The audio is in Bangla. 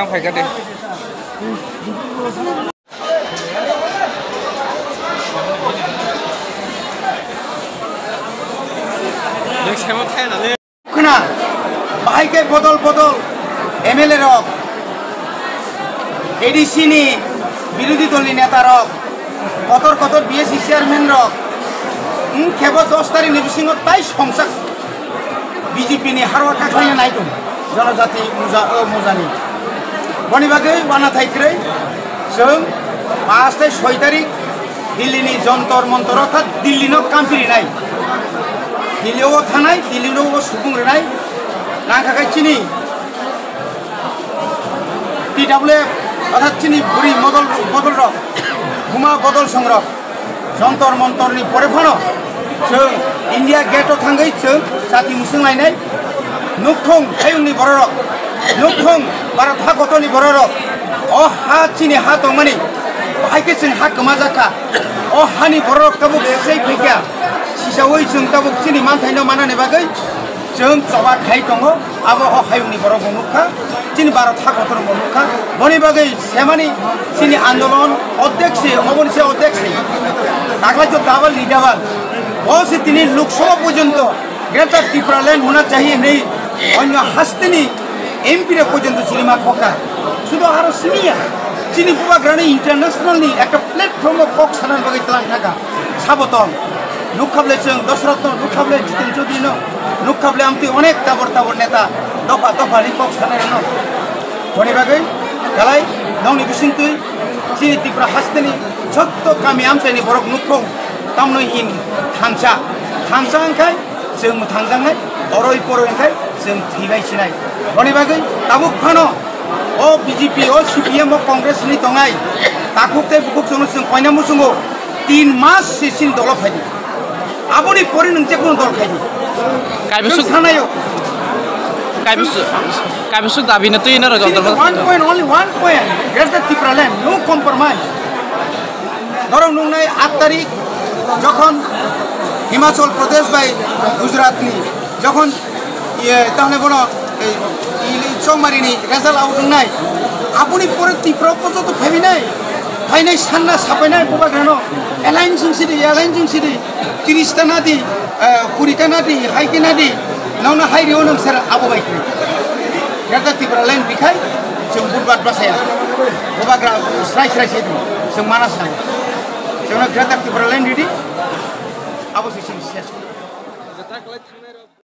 Yang phải cái đi. Được xem một thay là lên. Kuna, bahai ke botol MLA rok, ADC ni বিরোধী দলীয় নেতা রক, কতর BSC চেয়ারম্যান রক, কেবল 10 তারিখ নিবিসিংত তাই সংসার বিজেপি নি হারওয়া কাখাইনা নাই তো জনজাতি মুজানি বনি বাগে ওয়ানা থাইক্রে जों 5 থেকে 6 তারিখ দিল্লিনি যন্তর মন্তর অর্থাৎ দিল্লিনো কামপিরি নাই দিল্লিও থানাই দিল্লিনো সুবুংরে নাই নাকাকাই চিনি TWF অর্থাৎ চিনি বুড়ি বদল রক হুমা বদল সংরক যন্তর মন্তরনি পরে ফনো जों इन्डिया गेटआव थांगै जों जाति मुसुं लायनाय नुकथं थायुंनि बर' रक नुकथं भारत हागतनि बर' रक अ हा चिनि हा दंमानि बाहायके जों हा गोमा जाखा अ हानि बर' रक ताबुक सेै फैखा सिसावै जों ताबुक चिनि मानथायनो मानानि बागै जों जबा खाय दङ आबो अ हायुंनि बर' बनुखा चिनि भारत हागतनि बनुखा बनि बागै सेमानि चिनि आन्दोलन अध्यक्ष अबनिसे अध्यक्ष दागलाय दाबाल लिदाबाल बहुत তিনি লোকসভা পর্যন্ত গ্রেটার ত্রিপুরাল্যান্ড হোনা চাহিয়ে নেই অন্য হাস্তিনি এমপিরা পর্যন্ত চিনিমা খোকা শুধু আরো সিনিয়া চিনি পুবাগ্রানি ইন্টারন্যাশনালনি একটা প্ল্যাটফর্মে কক সানার বাগে তলাং থাকা সাবতন নুখাবলে जों দশরত্ন নুখাবলে জিতেন চৌধুরী নুখাবলে আমতি অনেক তাবর নেতা দফানি কক সানার ন বনি বাগে গালাই নংনি বিসিংতুই চিনি ত্রিপুরা হাস্তিনি ছোট্ট কামি আমচাইনি বরক নুখং तामनो इन थांसा ओंखाय जों थांजांनाय अरय परयखाय जों थैबायसिनाय बनि बागै ताबुक फानो अ बीजेपी अ CPM अ कांग्रेसनि दंगाय ताकुकते बुकुक जों कयना मुसुंगो 3 मास सिसिन दल फायदि आबनि परि नों जेखुनु दल फायदि कायबसु थानायो कायबसु दाबिनो तैनो र Jantar 1 point only 1 point greater Tipraland no compromise गरम नुंनाय 8 तारिख যখন হিমাচল প্রদেশ বাই গুজরাটনি যখন তাহলে বড় চৌমারিনি রেজাল্ট আউট নাই আপনি পরে ত্রিপুরা পর্যন্ত ফেমি নাই ফাইনাই সান্না সাপাইনাই ববাগ্রানো এলাইনজিং সিটি 30টা নাদি 20টা নাদি হাইকে নাদি নাওনা হাইরিও नोंसोर आबोबायखि ग्रेटार ত্রিপুরাল্যান্ড बिखाय जों बुधबार बासाया बबाग्रा स्राय जों मानास नाय जोंना ग्रेटार त्रिपुराल्যান্ड रेडी आबो सिस्टेम